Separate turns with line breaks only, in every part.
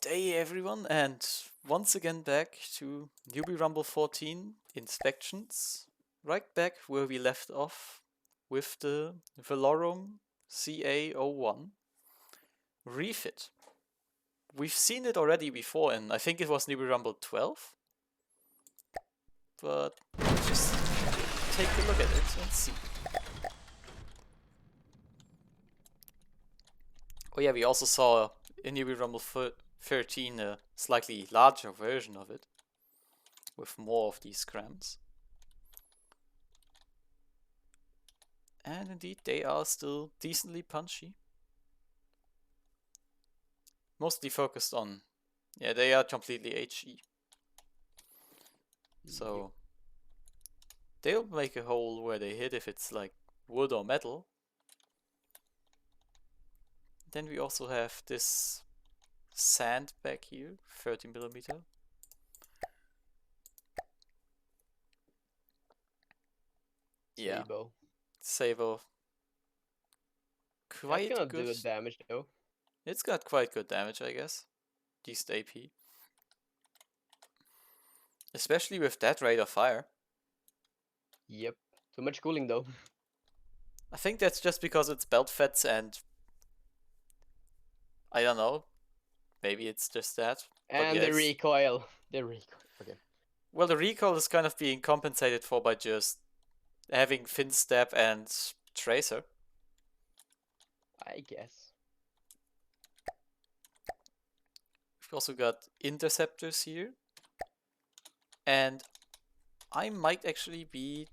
day, everyone, and once again back to Newbee Rumble 14 inspections. Right back where we left off with the Velorum CA01 refit. We've seen it already before, and I think it was Newbee Rumble 12. But let's just take a look at it and see. Oh yeah, we also saw in Newbee Rumble 13 a slightly larger version of it, with more of these scrams. And indeed, they are still decently punchy. Mostly focused on, yeah, they are completely HE. So they'll make a hole where they hit if it's like wood or metal. Then we also have this sand back here, 30mm. Yeah,
Sabo.
Sabo.
That's
Quite
gonna
good.
do damage though.
It's got quite good damage, I guess. Decent AP. Especially with that rate of fire.
Yep. Too much cooling though.
I think that's just because it's belt feds and I don't know. Maybe it's just that.
And
yeah,
the recoil. The recoil. Okay.
Well, the recoil is kind of being compensated for by just having fin step and tracer.
I guess.
We've also got interceptors here. And I might actually be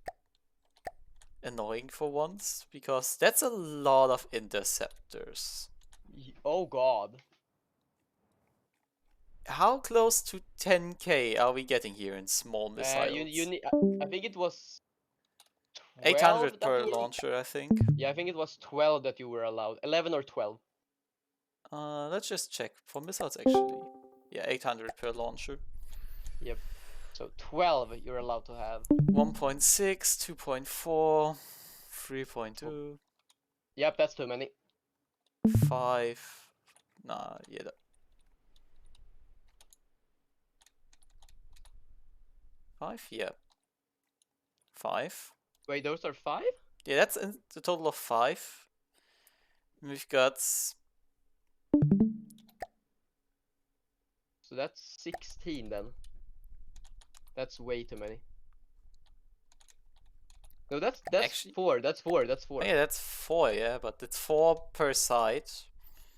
annoying for once, because that's a lot of interceptors.
Oh god.
How close to 10k are we getting here in small missiles?
You need. I think it was
800
12
per launcher, I think.
Yeah, I think it was 12 that you were allowed. 11 or 12.
Let's just check for missiles actually. Yeah, 800 per launcher.
Yep. So 12 you're allowed to have.
1.6, 2.4, 3.2.
Yep, that's too many.
5. Nah, yeah. 5? Yeah. 5.
Wait, those are 5?
Yeah, that's a total of 5. We've got.
So that's 16 then. That's way too many. No, that's actually 4. That's 4. That's 4.
Oh, yeah, that's 4. Yeah, but it's 4 per side.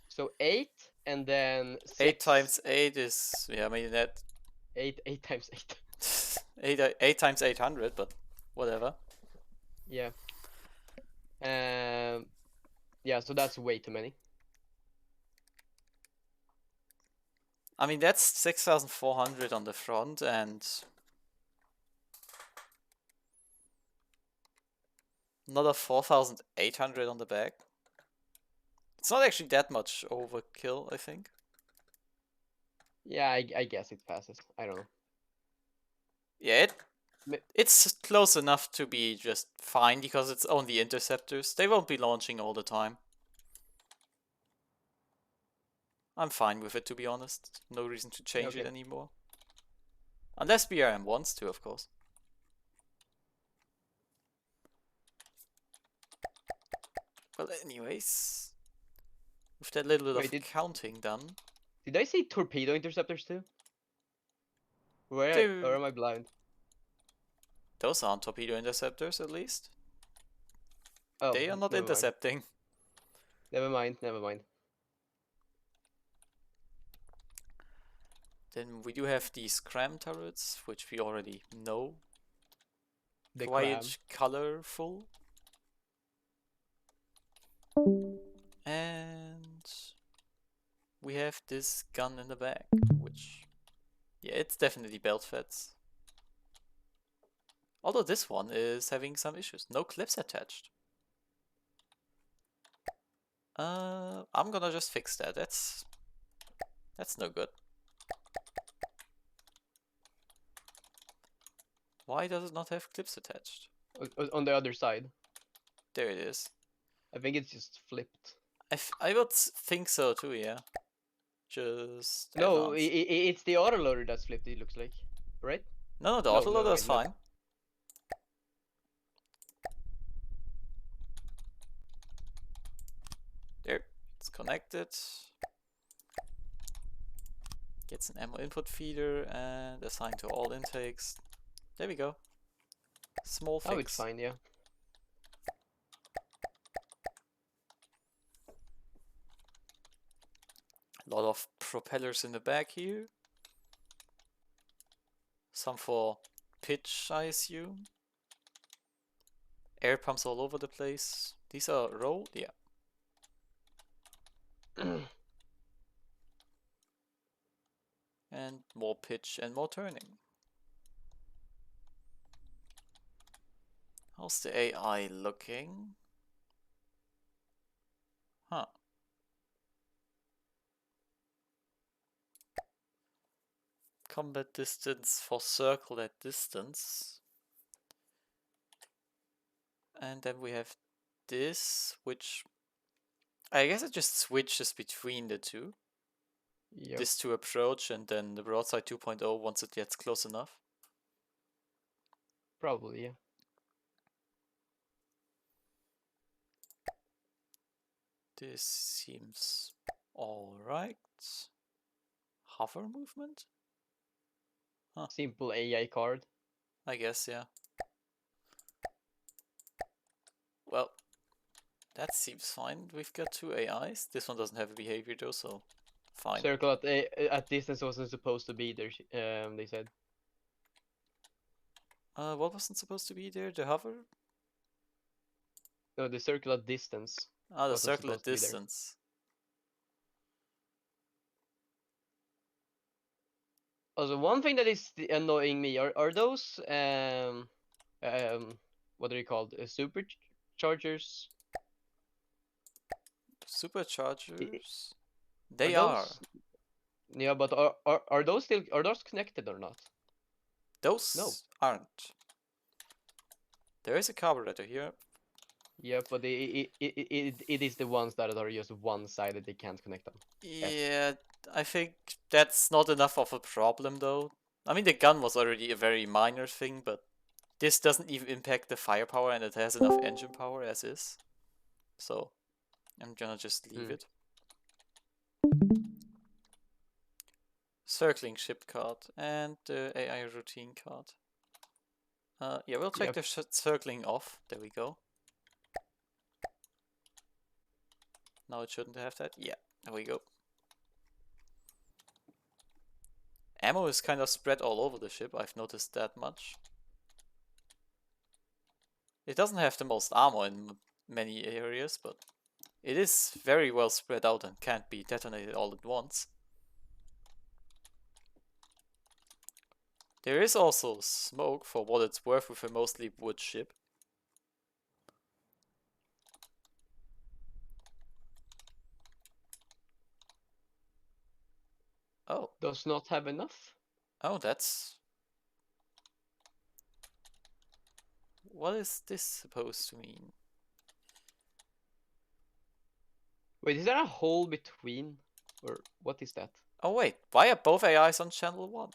So 8 and then 6.
8 times 8 is, yeah, I mean that.
8 times 8.
8 times 800, but whatever.
Yeah. Yeah, so that's way too many.
I mean, that's 6,400 on the front and another 4,800 on the back. It's not actually that much overkill, I think.
Yeah, I guess it passes. I don't know.
Yeah, it's close enough to be just fine because it's only interceptors. They won't be launching all the time. I'm fine with it, to be honest. No reason to change it anymore. Unless BRM wants to, of course. Well, anyways, with that little bit of counting done.
Did I say torpedo interceptors too? Or am I blind?
Those aren't torpedo interceptors, at least.
Oh,
they are not intercepting.
Never mind, never mind.
Then we do have these cram turrets, which we already know.
The
quite colorful. And we have this gun in the back, which, yeah, it's definitely belt feds. Although this one is having some issues. No clips attached. I'm gonna just fix that. That's no good. Why does it not have clips attached?
On the other side.
There it is.
I think it's just flipped.
I would think so too, yeah. Just
No,
advance.
it's the autoloader that's flipped, it looks like. Right?
No, the
No,
autoloader is
wait, look.
fine. There, it's connected. Gets an ammo input feeder and assigned to all intakes. There we go. Small
Oh, it's
fix.
fine, yeah.
A lot of propellers in the back here. Some for pitch, I assume. Air pumps all over the place. These are rolled? Yeah. And more pitch and more turning. How's the AI looking? Huh. Combat distance for circle at distance. And then we have this, which I guess it just switches between the two.
Yep.
This to approach and then the broadside 2.0 once it gets close enough.
Probably, yeah.
This seems alright. Hover movement? Huh.
Simple AI card.
I guess, yeah. Well, that seems fine. We've got two AIs. This one doesn't have a behavior though, so fine.
Circle at distance wasn't supposed to be there, they said.
What wasn't supposed to be there? The hover?
No, the circle at distance.
Ah, the
wasn't
circle at
supposed to be there.
distance.
Also, one thing that is annoying me are those what are they called? Superchargers.
Superchargers? They
Are
are.
those? Yeah, but are those connected or not?
Those
No.
aren't. There is a carburetor here.
Yeah, but it is the ones that are just one-sided. They can't connect them.
Yeah, I think that's not enough of a problem though. I mean, the gun was already a very minor thing, but this doesn't even impact the firepower and it has enough engine power as is. So, I'm gonna just leave it. Circling ship card and the AI routine card. Yeah, we'll take the circling off. There we go. Now it shouldn't have that. Yeah, there we go. Ammo is kind of spread all over the ship. I've noticed that much. It doesn't have the most armor in many areas, but it is very well spread out and can't be detonated all at once. There is also smoke for what it's worth with a mostly wood ship. Oh.
Does not have enough?
Oh, that's... What is this supposed to mean?
Wait, is there a hole between? Or what is that?
Oh wait, why are both AIs on channel 1?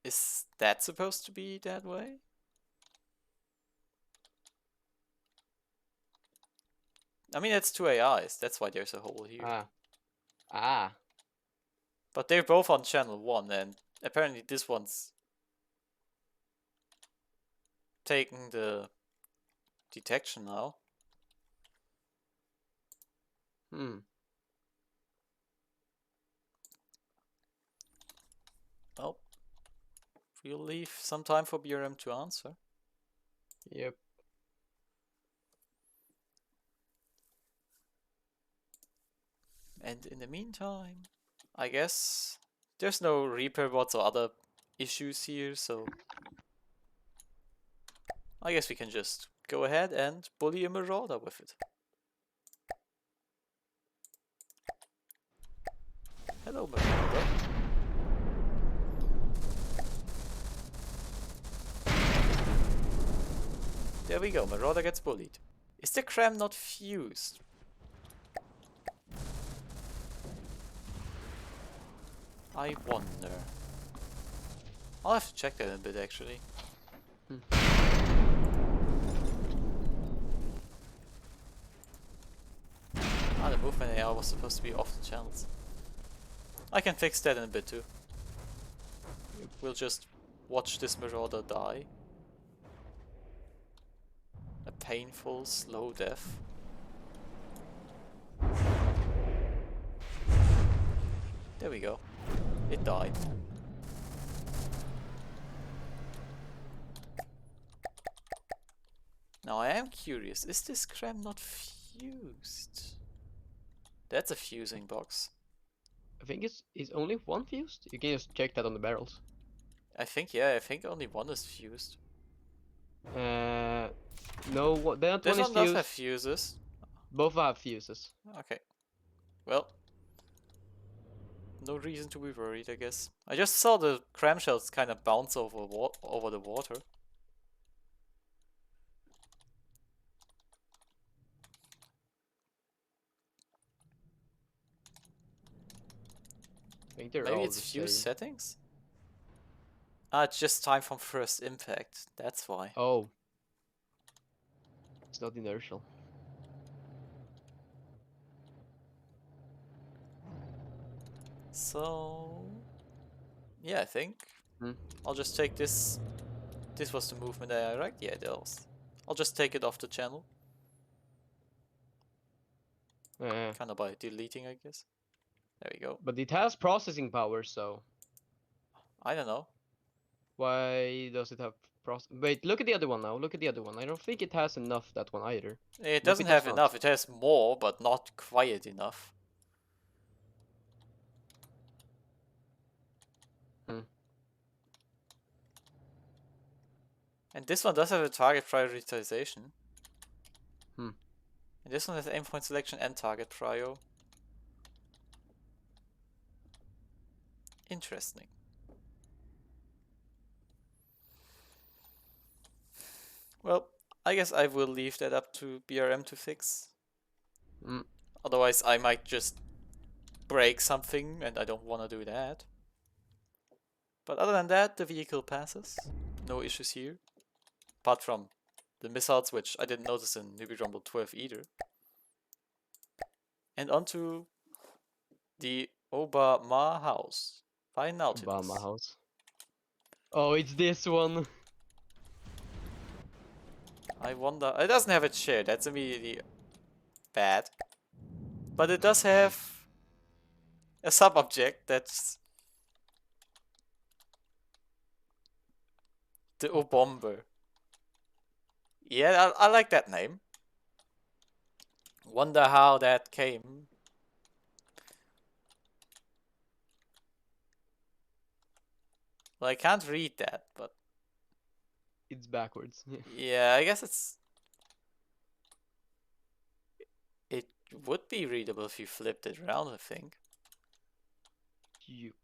Is that supposed to be that way? I mean, it's two AIs, that's why there's a hole here.
Ah.
But they're both on channel 1, and apparently this one's taking the detection now. Well, we'll leave some time for BRM to answer.
Yep.
And in the meantime, I guess there's no repair bots or other issues here, so I guess we can just go ahead and bully a Marauder with it. Hello, Marauder. There we go, Marauder gets bullied. Is the cram not fused? I wonder. I'll have to check that in a bit actually. Ah, the movement AI was supposed to be off the channels. I can fix that in a bit too. We'll just watch this marauder die. A painful, slow death. There we go. It died. Now I am curious, is this cram not fused? That's a fusing box.
I think it's only one fused. You can just check that on the barrels.
I think, yeah, I think only one is fused.
No, that
This
one is
one does
fused.
have fuses.
Both have fuses.
Okay. Well. No reason to be worried, I guess. I just saw the cram shells kind of bounce over the water.
I think they're
Maybe
all
it's
the
fuse
same.
settings? Ah, it's just time from first impact. That's why.
Oh. It's not inertial.
So... yeah, I think. I'll just take this. This was the movement AI, right? Yeah, it was. I'll just take it off the channel. Kind of by deleting, I guess. There we go.
But it has processing power, so
I don't know.
why does it have Wait, look at the other one now. Look at the other one. I don't think it has enough, that one either.
It
Maybe
doesn't
it does
have
not.
enough. It has more, but not quite enough. And this one does have a target prioritization. And this one has aim point selection and target prio. Interesting. Well, I guess I will leave that up to BRM to fix. Otherwise, I might just break something, and I don't want to do that. But other than that, the vehicle passes. No issues here. Apart from the missiles, which I didn't notice in Newbee Rumble 12 either. And onto the Obama house by Naautilus.
Obama house. Oh, it's this one.
I wonder. It doesn't have a chair. That's immediately bad. But it does have a sub-object that's the O-Bomber. Yeah, I like that name. Wonder how that came. Well, I can't read that, but...
it's backwards.
yeah, I guess it's... it would be readable if you flipped it around, I think.
Yup.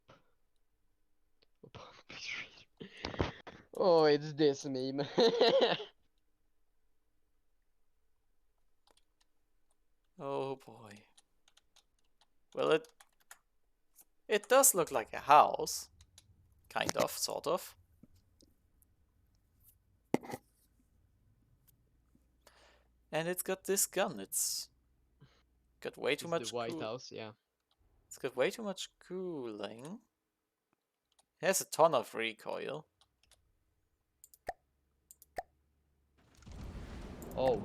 Oh, it's this meme.
Oh boy. Well, it does look like a house. Kind of, sort of. And it's got this gun. It's got way too much
the White House, yeah.
It's got way too much cooling. It has a ton of recoil.
Oh.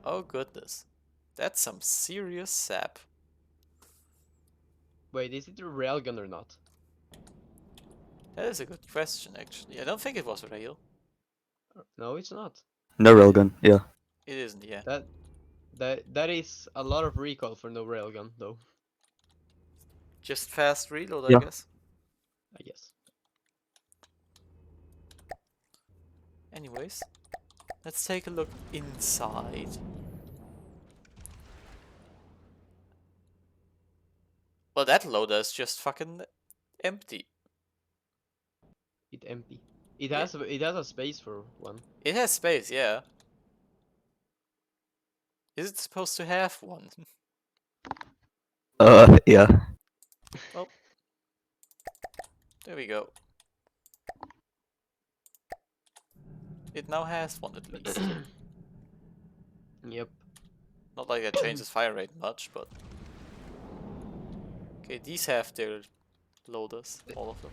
Oh goodness. That's some serious sap.
Wait, is it a railgun or not?
That is a good question, actually. I don't think it was rail.
No, it's not.
No railgun, yeah.
It isn't, yeah.
That is a lot of recoil for no railgun, though.
Just fast reload,
Yeah.
I guess.
I guess.
Anyways, let's take a look inside. Well, that loader is just fucking empty.
It's empty. It has a space for one.
It has space, yeah. Is it supposed to have one?
Yeah.
Well, there we go. It now has one at least.
Yep.
Not like that changes fire rate much, but... Okay, these have their loaders, all of them.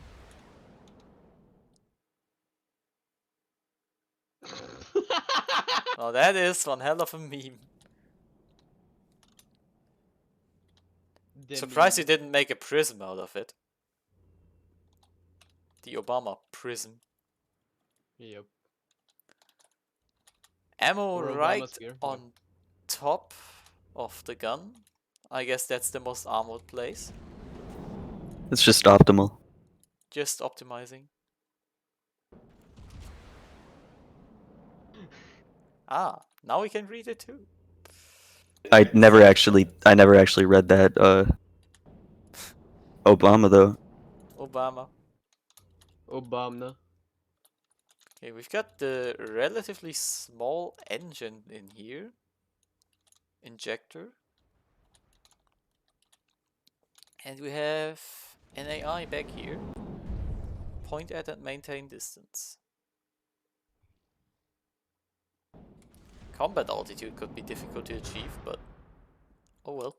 Oh, that is one hell of a meme. Surprised you didn't make a prism out of it. The Obama prism.
Yep.
Ammo
Or
right
Obama's gear,
on top of the gun. I guess that's the most armored place.
It's just optimal.
Just optimizing. Ah, now we can read it too.
I never actually read that Obama though.
Obama.
Obama.
Okay, we've got the relatively small engine in here. Injector. And we have an AI back here. Point at and maintain distance. Combat altitude could be difficult to achieve, but oh well.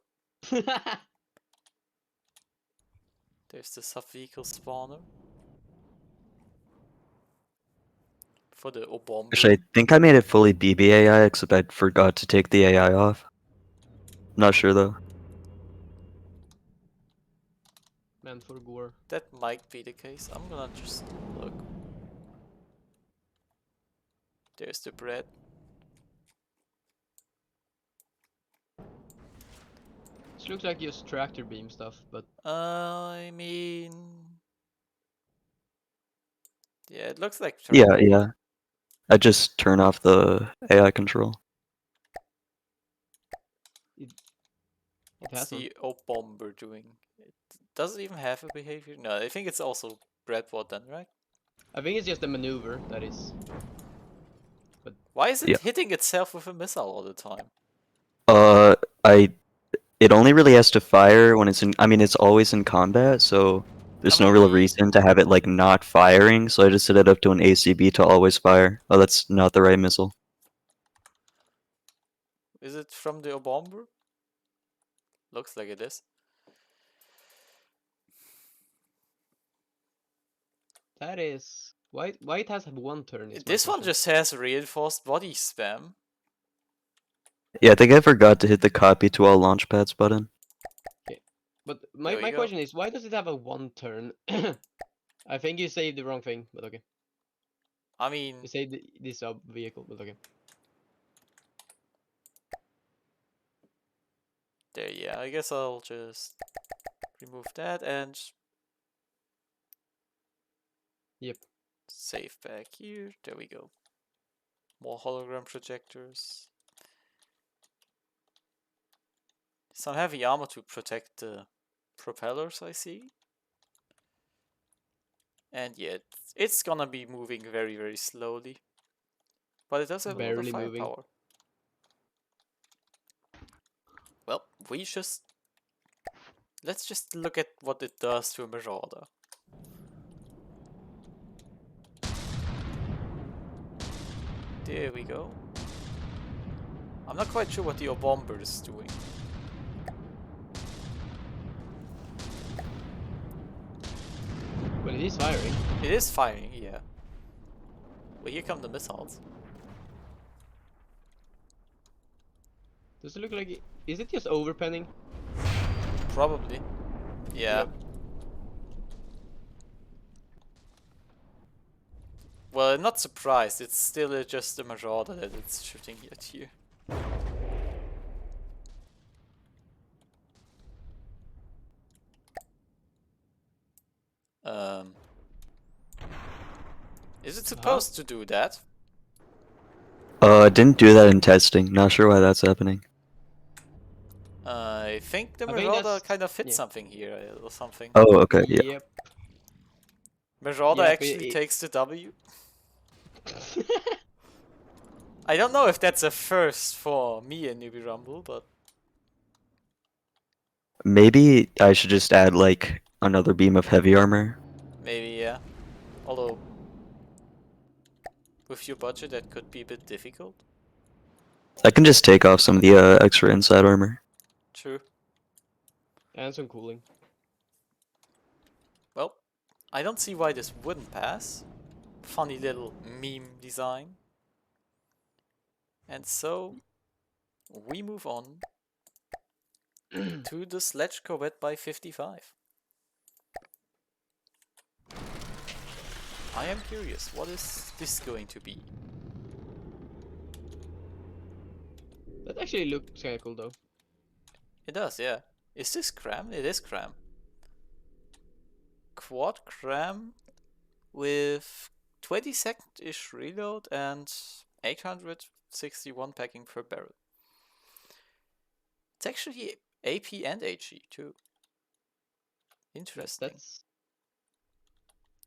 There's the sub-vehicle spawner. For the Obomber.
Actually, I think I made it fully BBAI, except I forgot to take the AI off. Not sure though.
Man for gore.
That might be the case. I'm gonna just look. There's the bread.
This looks like just tractor beam stuff, but
I mean... Yeah, it looks like...
Yeah. I just turn off the AI control.
it
What's
has one.
the Obomber doing? It doesn't even have a behavior. No, I think it's also breadboard then, right?
I think it's just a maneuver that is. But
Why is it
Yeah.
hitting itself with a missile all the time?
It only really has to fire when it's in. I mean, it's always in combat, so there's
I
no
mean,
real reason to have it like not firing. So I just set it up to an ACB to always fire. Oh, that's not the right missile.
Is it from the Obomber? Looks like it is.
that is why it has one turn. Is my
This one
question.
just has reinforced body spam.
Yeah, I think I forgot to hit the copy to all launchpads button.
But
There we
my
go.
question is, why does it have a one turn? I think you saved the wrong thing, but okay.
I mean,
You saved this sub vehicle, but okay.
there, yeah, I guess I'll just remove that and
Yep.
save back here. There we go. More hologram projectors. Some heavy armor to protect the propellers, I see. And yeah, it's gonna be moving very, very slowly. But it does have a lot of
Barely moving.
firepower. Well, let's just look at what it does to a Marauder. There we go. I'm not quite sure what the Obomber is doing.
But it is firing.
It is firing, yeah. Well, here come the missiles.
Does it look like is it just overpenning?
Probably. Yeah.
Yep.
Well, I'm not surprised. It's still just a Marauder that it's shooting at here. Is it supposed to do that?
Didn't do that in testing. Not sure why that's happening.
I think the
I think
Marauder
that's-
kind of hit
yeah.
something here or something.
Oh, okay, yeah.
Yep.
Marauder
Yep,
actually takes the W. I don't know if that's a first for me in Newbee Rumble, but
Maybe I should just add like another beam of heavy armor.
Maybe, yeah. Although, with your budget, that could be a bit difficult.
I can just take off some of the extra inside armor.
True.
And some cooling.
Well, I don't see why this wouldn't pass. Funny little meme design. And so, we move on to the Sledge Corvette by 55. I am curious, what is this going to be?
That actually looks kinda cool though.
It does, yeah. Is this cram? It is cram. Quad cram with 20-second-ish reload and 861 packing per barrel. It's actually AP and HE too. Interesting.
That's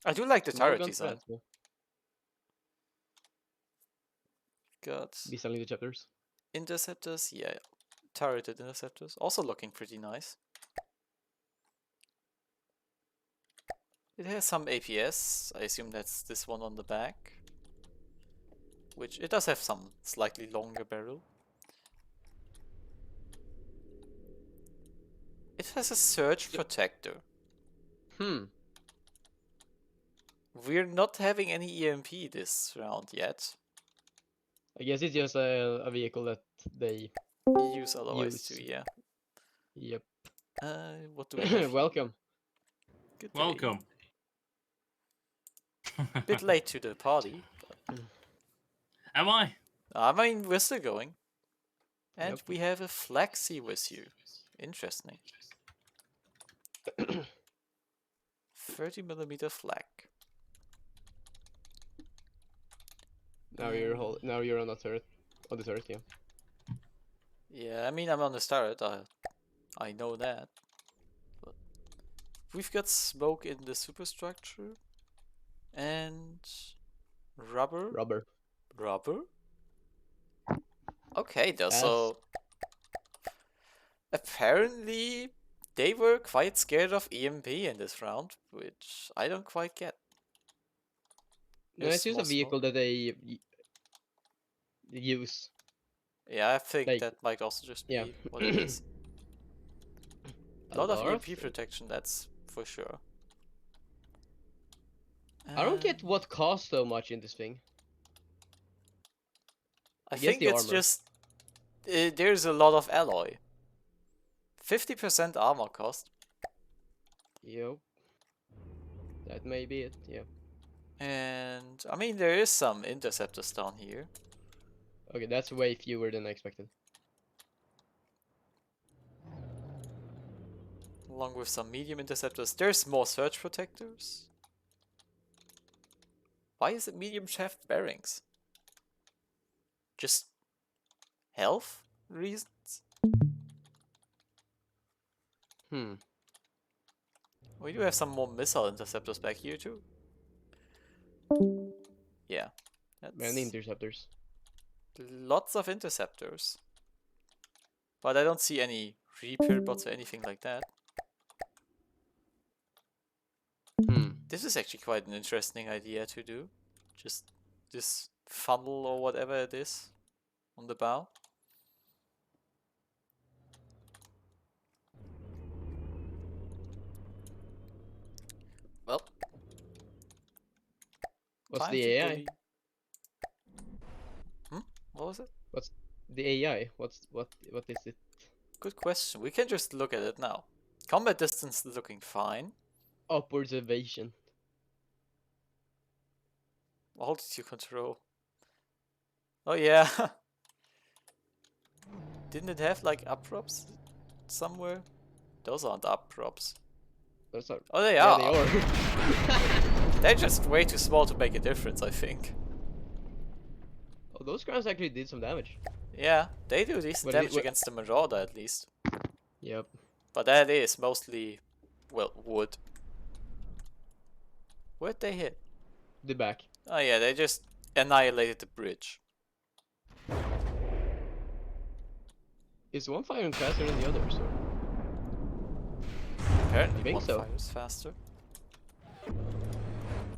I do like the
more
turret
guns
design.
for that,
Got
Be selling the chapters.
interceptors, yeah. Turreted interceptors, also looking pretty nice. It has some APS, I assume that's this one on the back. Which, it does have some slightly longer barrel. It has a surge protector. We're not having any EMP this round yet.
I guess it's just a vehicle that they
Use otherwise
use.
too, yeah.
Yep.
What do we have?
Welcome.
Good day.
Welcome.
Bit late to the party.
Am I?
I mean, we're still going. And
Yep.
we have a Flexi with you. Interesting. 30mm flak.
Now you're on the turret. On the turret, yeah.
Yeah, I mean, I'm on the turret. I know that. But we've got smoke in the superstructure. And rubber. Rubber? Okay, though, so apparently they were quite scared of EMP in this round, which I don't quite get.
No, it's just
more
a vehicle
smoke.
that they use.
Yeah, I think
like-
that might also just be
yeah.
what it is. A lot of EMP
things.
protection, that's for sure.
I don't get what costs so much in this thing.
I
guess
think
the
it's
armor.
just there's a lot of alloy. 50% armor cost,
Yep. That may be it, yeah.
and I mean there is some interceptors down here.
Okay, that's way fewer than I expected.
Along with some medium interceptors. There's more surge protectors. Why is it medium shaft bearings? Just health reasons? We do have some more missile interceptors back here too. Yeah.
Many
That's
interceptors.
lots of interceptors. But I don't see any repair bots or anything like that. This is actually quite an interesting idea to do. Just this funnel or whatever it is on the bow. Well,
What's
time
the
to
AI?
bully- What was it?
The AI? What is it?
Good question. We can just look at it now. Combat distance looking fine.
Upwards evasion.
Altitude control. Oh yeah. Didn't it have like up props somewhere? Those aren't up props.
Those are.
Oh, they
Yeah,
are.
they are.
They're just way too small to make a difference, I think.
Oh, those guns actually did some damage.
Yeah, they do decent
Well,
damage against the Marauder at least.
Yep.
But that is mostly, well, wood. Where'd they hit?
The back.
Oh yeah, they just annihilated the bridge.
Is one firing faster than the others? Or?
Apparently
think
one
so.
fires faster.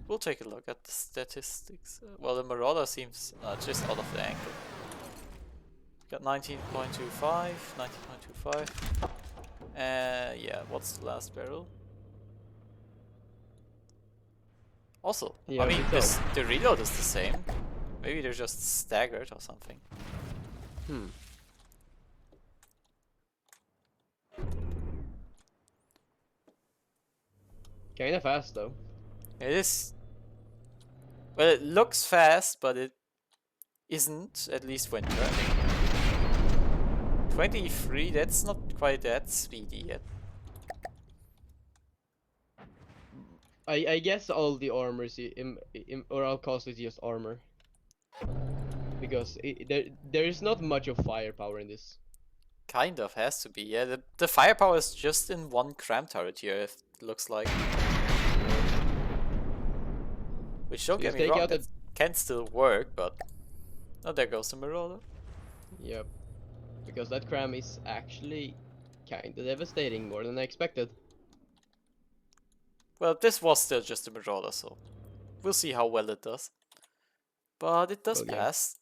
We'll take a look at the statistics. Well, the Marauder seems just out of the angle. Got 19.25, 19.25. Yeah, what's the last barrel? Also,
Yeah,
I mean,
I think so.
the reload is the same. Maybe they're just staggered or something.
Hmm. Kinda fast though.
It is. Well, it looks fast, but it isn't, at least when turning. 23, that's not quite that speedy yet.
I guess all the armors or all cost is just armor. Because there is not much of firepower in this.
Kind of has to be, yeah. The firepower is just in one cram turret here, it looks like. Which, don't get
Just
me
take
wrong,
out
that can still work, but... Oh, there goes the Marauder.
Yep. Because that cram is actually kinda devastating, more than I expected.
Well, this was still just a Marauder, so... We'll see how well it does. But it does
Well, yeah.
pass.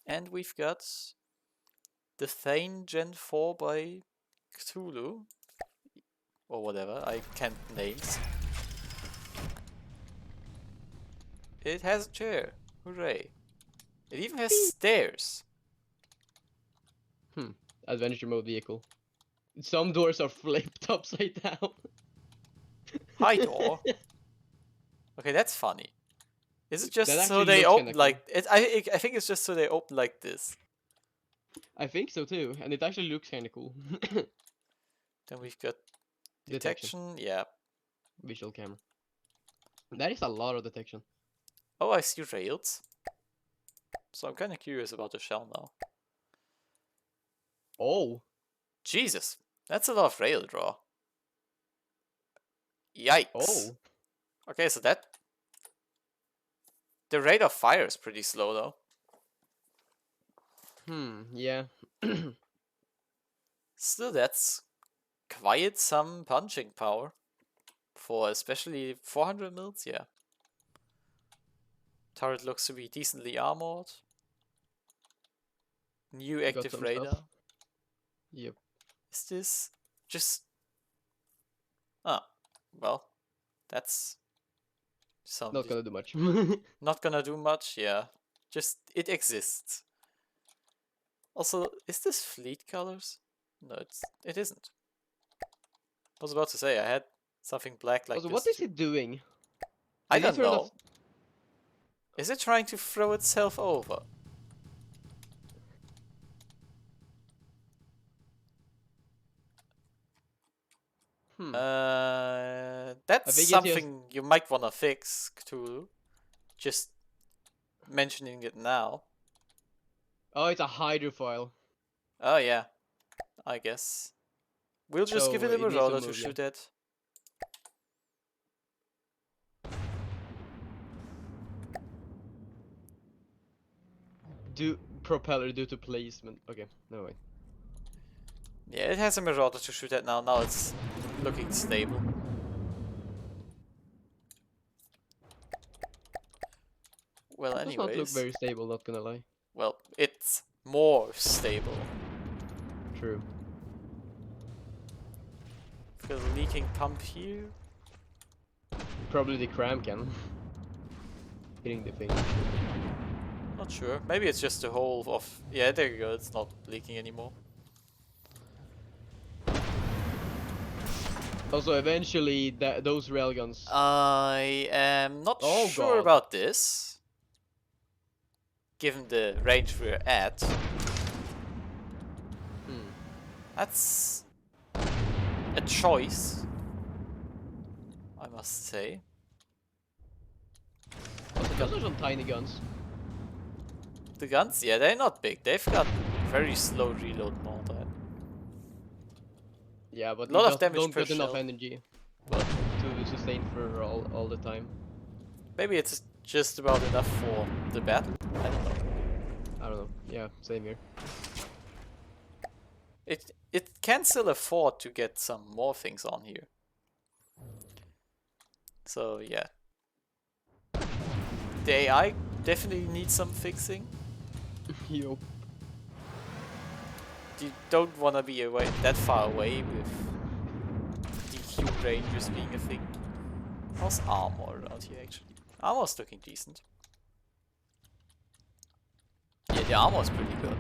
And we've got... the Thane Gen 4 by Cthulhu. Or whatever, I can't names. It has a chair. Hooray. It even has stairs.
Adventure mode vehicle. Some doors are flipped upside down.
Hi, door. Okay, that's funny. Is it just
That
so
actually
they
looks
open
kinda
like it? I think it's just so they open like this.
I think so too, and it actually looks kinda cool.
Then we've got
Detection.
detection. Yeah.
Visual camera. That is a lot of detection.
Oh, I see rails. So I'm kind of curious about the shell now.
Oh!
Jesus, that's a lot of rail draw. Yikes.
Oh!
Okay, so that... the rate of fire is pretty slow though.
Yeah.
Still, that's quite some punching power. For especially 400 mils, yeah. Turret looks to be decently armored. New
Got
active
some
radar.
stuff. Yep.
Is this just... Ah, well, that's something.
Not gonna do much.
Not gonna do much, yeah. Just, it exists. Also, is this fleet colors? No, it isn't. I was about to say, I had something black like
Also,
this
what is
too.
it doing?
I
Did it
don't
turn
know.
off-
Is it trying to throw itself over? That's
think it's just-
something you might wanna fix, Cthulhu. Just mentioning it now.
Oh, it's a hydrofoil.
Oh yeah, I guess. We'll just
So,
give it a
it needs to
Marauder to
move, yeah.
shoot at.
Propeller due to placement. Okay, no way.
Yeah, it has a Marauder to shoot at now. Now it's looking stable. Well,
It does not look
anyways.
very stable, not gonna lie.
Well, it's more stable.
True.
Got a leaking pump here.
Probably the cram can. Hitting the thing.
Not sure. Maybe it's just the hole of... Yeah, there you go. It's not leaking anymore.
Also, eventually, those railguns.
I am not
Oh,
sure
God.
about this. Given the range we're at. That's a choice, I must say.
Also, those are some tiny guns.
The guns, yeah, they're not big. They've got very slow reload mode.
Yeah, but
Lot
you
of
just
damage
don't
per
get enough
shell.
energy
But
to sustain for all the time.
maybe it's just about enough for the battle. I don't know.
I don't know. Yeah, same here.
it can still afford to get some more things on here. So yeah. The AI definitely needs some fixing.
Yup.
You don't want to be away that far away with DQ rangers being a thing. How's armor around here actually? Armor's looking decent. Yeah, the armor's pretty good.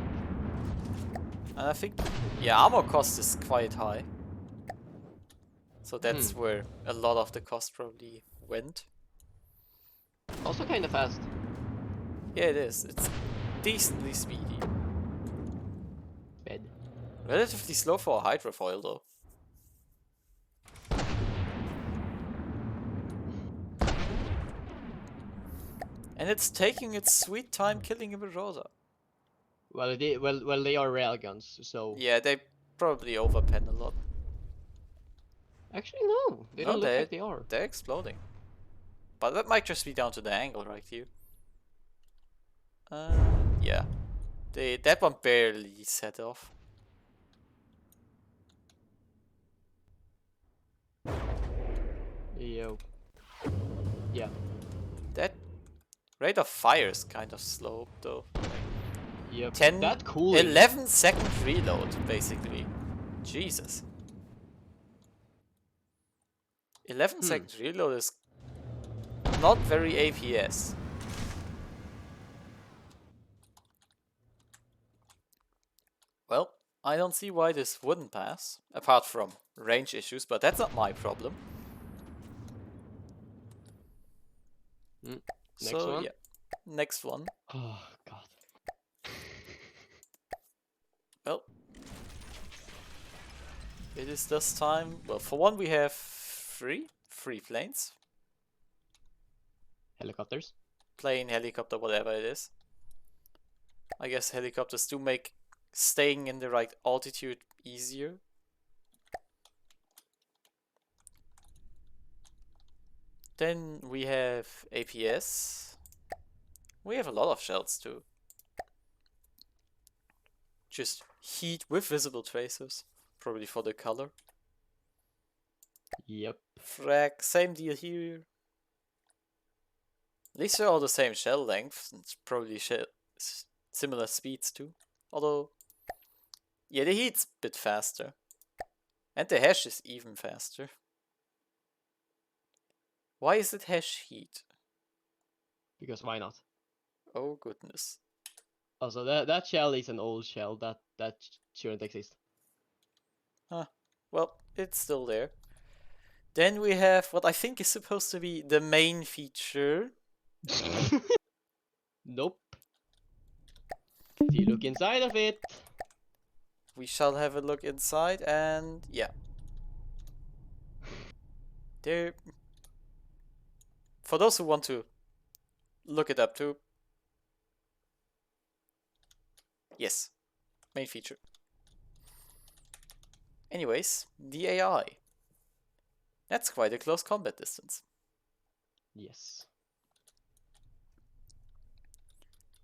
And I think, yeah, armor cost is quite high. So that's where a lot of the cost probably went.
Also kind of fast.
Yeah, it is. It's decently speedy.
Bed.
Relatively slow for a hydrofoil though. And it's taking its sweet time killing a Marauder.
Well, they are railguns, so.
Yeah, they probably overpen a lot.
Actually, no. They don't look like they are.
They're exploding. But that might just be down to the angle right here. Yeah. That one barely set off.
Yo. Yeah.
That rate of fire is kind of slow though.
Yep.
10,
that cooling.
11-second reload basically. Jesus. 11-second reload is not very APS. Well, I don't see why this wouldn't pass, apart from range issues, but that's not my problem.
Next one?
Yeah, next one.
Oh, God.
Well, it is this time. Well, for one, we have three planes.
Helicopters?
Plane, helicopter, whatever it is. I guess helicopters do make staying in the right altitude easier. Then we have APS. We have a lot of shells too. Just heat with visible tracers, probably for the color.
Yep.
Frag, same deal here. At least they're all the same shell length, and probably similar speeds too. Although, yeah, the heat's a bit faster. And the hash is even faster. Why is it hash heat?
Because why not?
Oh goodness.
Also, that shell is an old shell. That shouldn't exist.
Huh. Well, it's still there. Then we have what I think is supposed to be the main feature.
Nope. If you look inside of it.
We shall have a look inside, and yeah. There. For those who want to look it up too. Yes. Main feature. Anyways, the AI. That's quite a close combat distance.
Yes.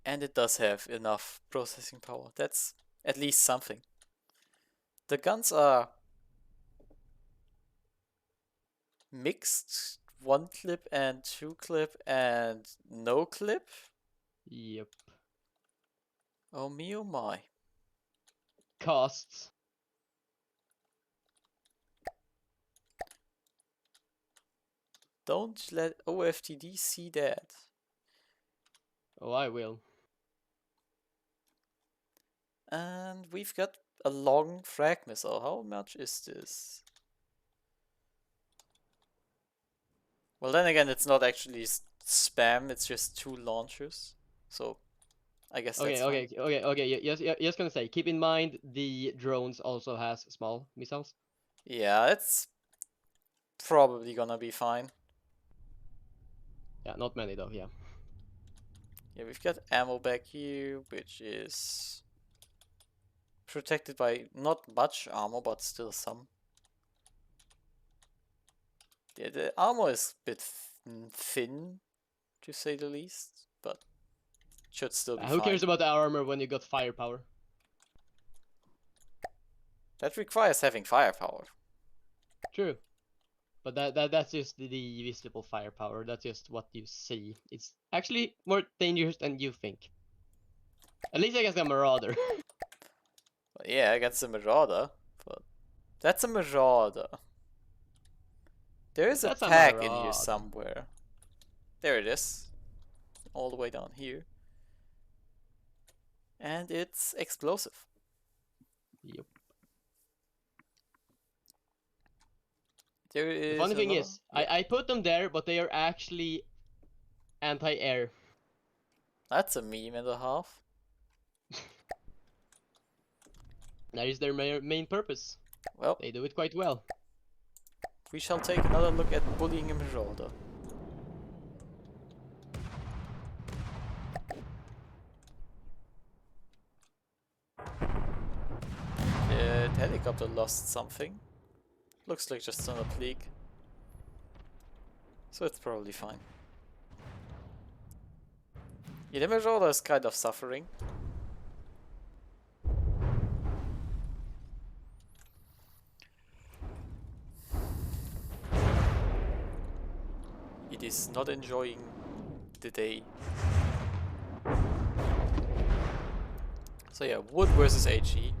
And it does have enough processing power. That's at least something. The guns are mixed 1 clip and 2 clip and no clip.
Yep.
Oh me oh my.
Costs.
Don't let OFTD see that.
Oh, I will.
And we've got a long frag missile. How much is this? Well, then again, it's not actually spam, it's just 2 launchers. So, I guess that's fine.
Okay. Just gonna say, keep in mind the drones also has small missiles.
Yeah, it's probably gonna be fine.
Yeah, not many though, yeah.
Yeah, we've got ammo back here, which is protected by not much armor, but still some. Yeah, the armor is a bit thin, to say the least, but should still be
Who
fine.
cares about the armor when you got firepower?
That requires having firepower.
True. But that's just the visible firepower. That's just what you see. It's actually more dangerous than you think. At least against a Marauder.
Well, yeah, against a Marauder, but that's a Marauder. There is
That's
a
a
pack in here
Marauder.
somewhere. There it is. All the way down here. And it's explosive.
Yep.
There is
The funny thing
another-
is,
yeah.
I put them there, but they are actually anti-air.
That's a meme and a half.
That is their main purpose.
Well,
They do it quite well.
we shall take another look at bullying a Marauder. The helicopter lost something. Looks like just on a leak. So it's probably fine. Yeah, the Marauder is kind of suffering. It is not enjoying the day. So yeah, wood versus HE,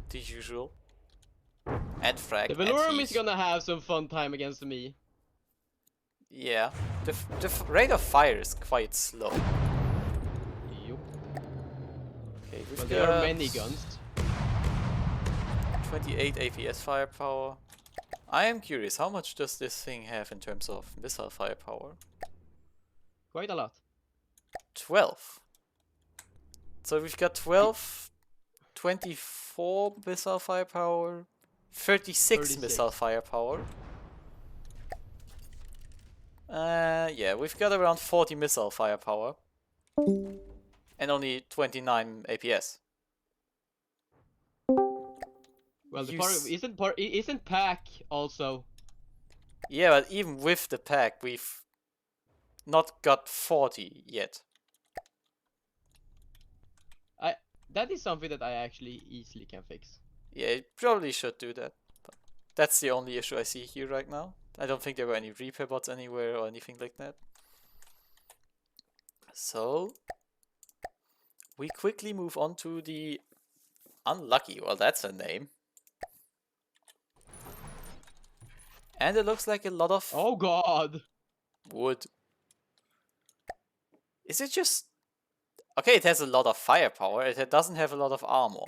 the usual. And frag.
The
and
Velorum
heat.
is gonna have some fun time against me.
Yeah, the rate of fire is quite slow.
Yup.
Okay, we've
Well, there are
got
many guns.
28 APS firepower. I am curious, how much does this thing have in terms of missile firepower?
Quite a lot.
12. So we've got 12, 24 missile firepower, 36 missile
36.
firepower. Yeah, we've got around 40 missile firepower. And only 29 APS.
Well, the
You
part
s-
isn't pack also.
Yeah, but even with the pack, we've not got 40 yet.
That is something that I actually easily can fix.
Yeah, it probably should do that. But that's the only issue I see here right now. I don't think there were any repair bots anywhere or anything like that. So we quickly move on to the unlucky. Well, that's a name. And it looks like a lot of
Oh god!
wood. Is it just... Okay, it has a lot of firepower. It doesn't have a lot of armor.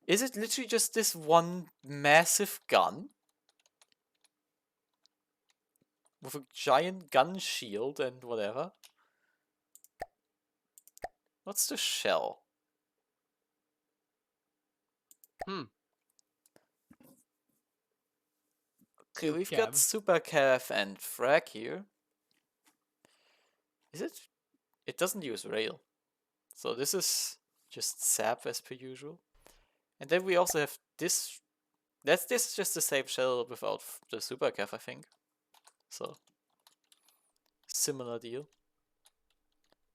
Is it literally just this one massive gun? With a giant gun shield and whatever? What's the shell?
Hmm.
Okay,
Soup
we've
Cav.
got Super Cav and Frag here. Is it? It doesn't use rail. So this is just sap as per usual. And then we also have this. This is just the same shell without the Super Cav, I think. So similar deal.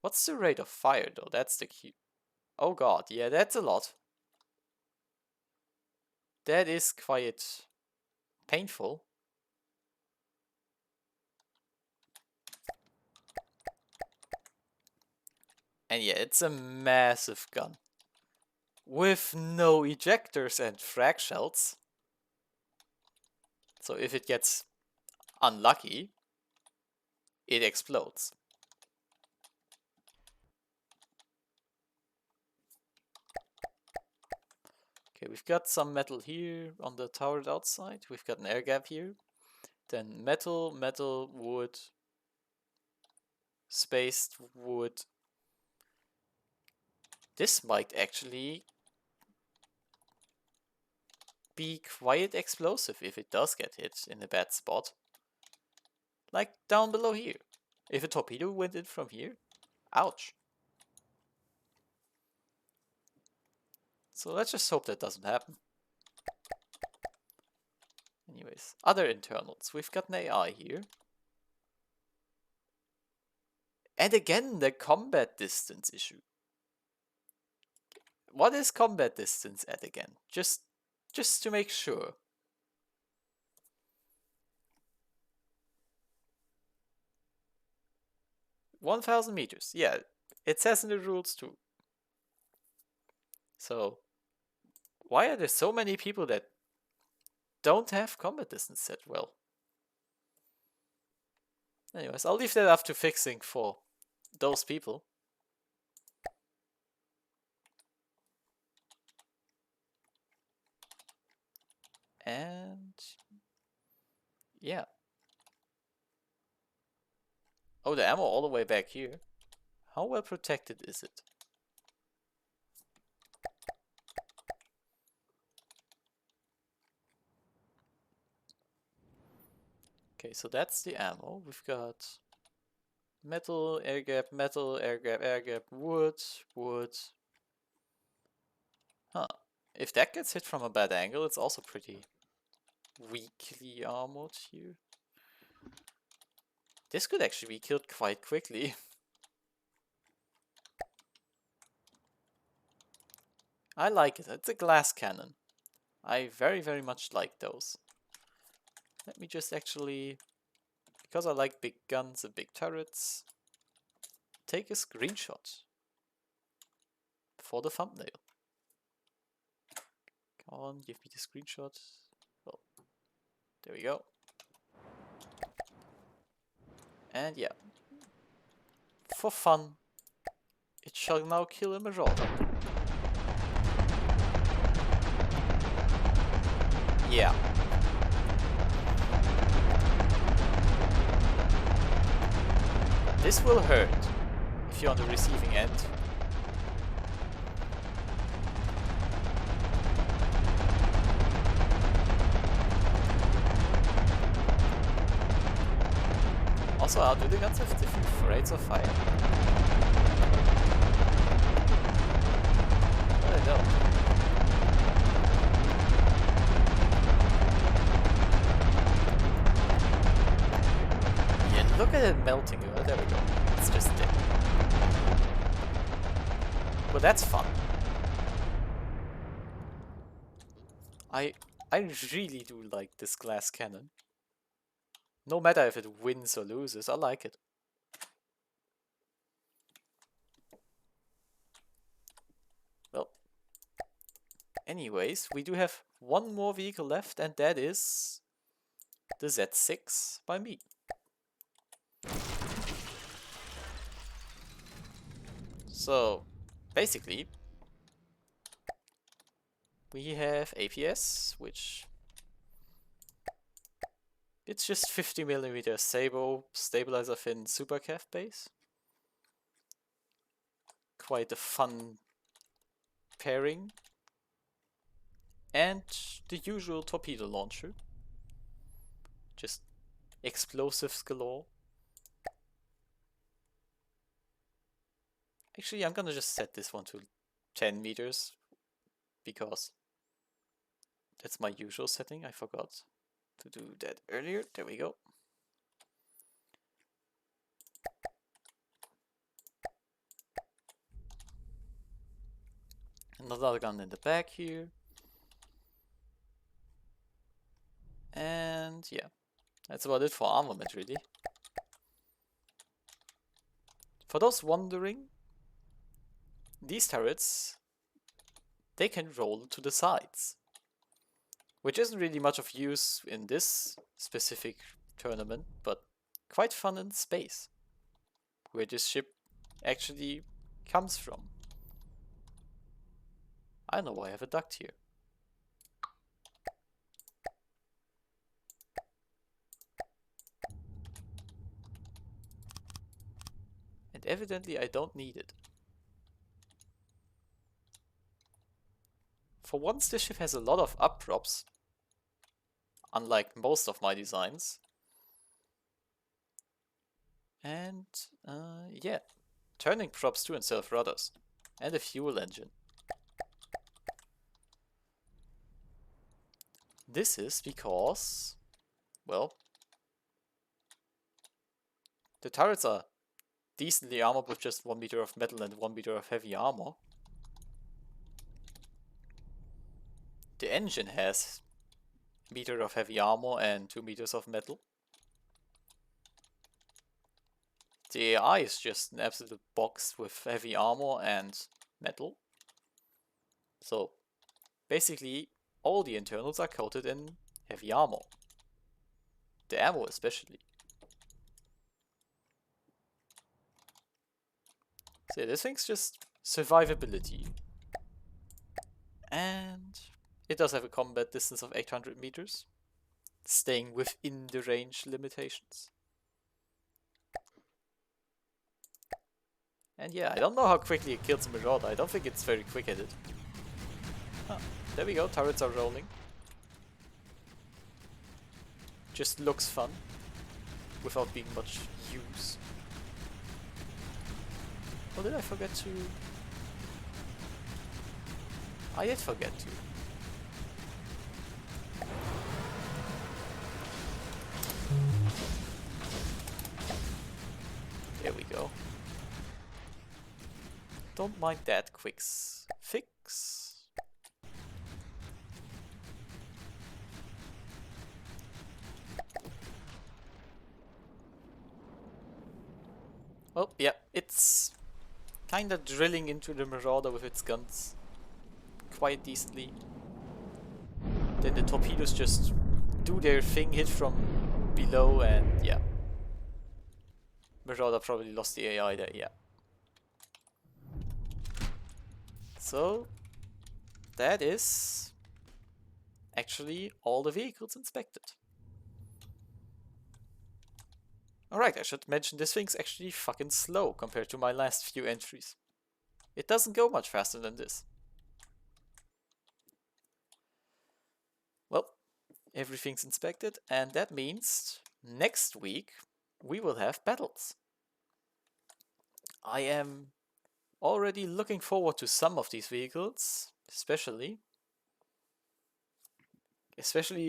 What's the rate of fire though? That's the key. Oh god, yeah, that's a lot. That is quite painful. And yeah, it's a massive gun. With no ejectors and frag shells. So if it gets unlucky, it explodes. Okay, we've got some metal here on the turret outside. We've got an air gap here. Then metal, metal, wood, spaced wood. This might actually be quite explosive if it does get hit in a bad spot. Like down below here. If a torpedo went in from here, ouch. So let's just hope that doesn't happen. Anyways, other internals. We've got an AI here. And again, the combat distance issue. What is combat distance at again? Just just to make sure. $1,000 meters. Yeah, it says in the rules too. So, why are there so many people that don't have combat distance set well? Anyways, I'll leave that up to fixing for those people. And yeah. Oh, the ammo all the way back here. How well protected is it? Okay, so that's the ammo. We've got metal, air gap, metal, air gap, air gap, wood, wood. Huh. If that gets hit from a bad angle, it's also pretty weakly armored here. This could actually be killed quite quickly. I like it. It's a glass cannon. I very, very much like those. Let me just actually, because I like big guns and big turrets, take a screenshot for the thumbnail. Come on, give me the screenshot. Well, there we go. And yeah, for fun, it shall now kill a marauder. Yeah. This will hurt if you're on the receiving end. Also, how do the guns have different rates of fire? No, they don't. Yeah, look at it melting. Oh, there we go. It's just dead. Well, that's fun. I really do like this glass cannon. No matter if it wins or loses, I like it. Well, anyways, we do have one more vehicle left, and that is the Z6 by me. So, basically, we have APS, which it's just 50mm Sabo stabilizer fin super cav base. Quite a fun pairing. And the usual torpedo launcher. Just explosives galore. Actually, I'm gonna just set this one to 10 meters because that's my usual setting. I forgot to do that earlier. There we go. Another gun in the back here. And yeah, that's about it for armament really. For those wondering, these turrets, they can roll to the sides, which isn't really much of use in this specific tournament, but quite fun in space, where this ship actually comes from. I know why I have a duct here. And evidently I don't need it. For once, this ship has a lot of up props, unlike most of my designs. And yeah, turning props too instead of rudders, and a fuel engine. This is because, well, the turrets are decently armored with just 1 meter of metal and 1 meter of heavy armor. The engine has a meter of heavy armor and 2 meters of metal. The AI is just an absolute box with heavy armor and metal. So basically all the internals are coated in heavy armor. The ammo especially. So this thing's just survivability. And it does have a combat distance of 800 meters. Staying within the range limitations. And yeah, I don't know how quickly it kills a Marauder. I don't think it's very quick at it. Huh. There we go, turrets are rolling. Just looks fun. Without being much use. Or did I forget to... I did forget to. There we go. Don't mind that quick fix. Oh, yeah, it's kinda drilling into the Marauder with its guns quite decently. Then the torpedoes just do their thing, hit from below, and yeah. Marauder probably lost the AI there, yeah. So, that is actually all the vehicles inspected. Alright, I should mention this thing's actually fucking slow compared to my last few entries. It doesn't go much faster than this. Well, everything's inspected, and that means next week we will have battles. I am already looking forward to some of these vehicles, especially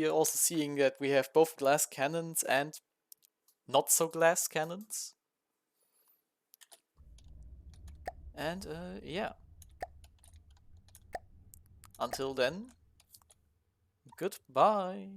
also seeing that we have both glass cannons and not so glass cannons. And yeah. Until then, goodbye.